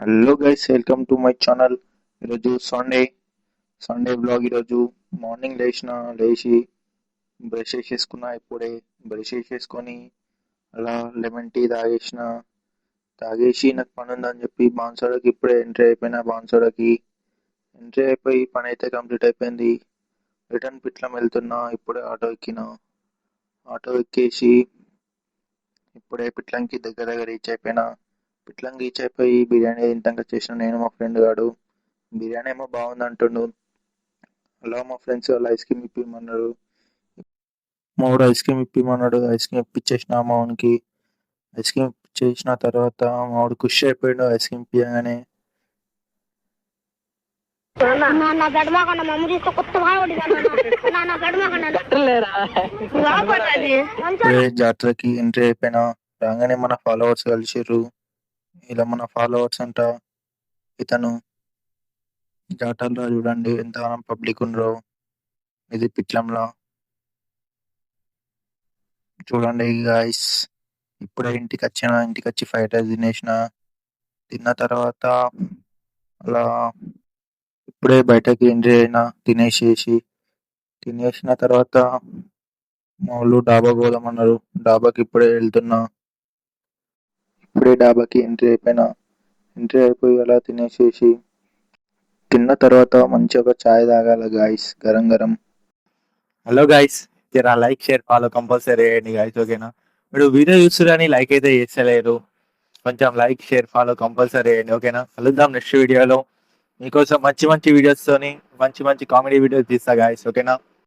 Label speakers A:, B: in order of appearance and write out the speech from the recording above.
A: Hello guys, welcome to my channel. ఈరోజు Sunday blog. ఈరోజు morning లేచి బ్రష్ చేసేసుకున్నా. ఇప్పుడే బ్రష్ చేసేసుకొని అలా లెమన్ టీ తాగేసి నాకు పని ఉందని చెప్పి బాన్సోడకి ఇప్పుడే ఎంట్రీ అయిపోయినా. బాన్సోడకి ఎంట్రీ అయిపోయి పని అయితే కంప్లీట్ అయిపోయింది. రిటర్న్ పిట్లం వెళ్తున్నా. ఇప్పుడే ఆటో ఎక్కేసి ఇప్పుడే పిట్లంకి దగ్గర రీచ్ అయిపోయినా. పిట్లం రీచ్ అయిపోయి బిర్యానీ తింటాక చేసిన నేను మా ఫ్రెండ్ గాడు. బిర్యానీ ఏమో బాగుంది అంటుండు. అలా మా ఫ్రెండ్స్ వాళ్ళు ఐస్ క్రీమ్ ఇప్పిమన్నారు. మా వాడు ఐస్ క్రీమ్ ఇప్పిమన్నాడు. ఐస్ క్రీమ్ ఇప్పించేసిన మా వానికి. ఐస్ క్రీమ్ ఇప్పించేసిన తర్వాత మా వాడు ఖుషి అయిపోయాడు ఐస్ క్రీమ్ ఇప్పియగానే. ఇప్పుడే జాతరకి ఎంట్రీ అయిపోయినా. రాగానే మన ఫాలోవర్స్ కలిసిర్రు. ఇలా మన ఫాలోవర్స్ అంట. ఇతను జాతరలో చూడండి ఎంత పబ్లిక్ ఉండరో. ఇది పిట్లంలో చూడండి గాయ్స్. ఇప్పుడే ఇంటికి వచ్చి ఫ్రైడ్ రైస్ తిన్న తర్వాత అలా ఇప్పుడే బయటకి ఎంట్రీ అయినా. తినేసిన తర్వాత మా వాళ్ళు డాబాకి పోదామన్నారు. డాబాకి ఇప్పుడే వెళ్తున్నా. ఇప్పుడే డాబాకి ఎంట్రీ అయిపోయి అలా తిన్న తర్వాత మంచిగా ఒక చాయ్ తాగాల గాయస్, గరం గరం. హలో గాయస్, జరా లైక్ షేర్ ఫాలో కంపల్సరీ చేయండి గాయస్, ఓకేనా? ఇప్పుడు వీడియో చూస్తురని లైక్ అయితే చేస్తలేరు. కొంచెం లైక్ షేర్ ఫాలో కంపల్సరీ చేయండి, ఓకేనా? కలుద్దాం నెక్స్ట్ వీడియోలో. మీకోసం మంచి మంచి వీడియోస్తోని మంచి మంచి కామెడీ వీడియోస్ తీస్తా గాయస్, ఓకేనా?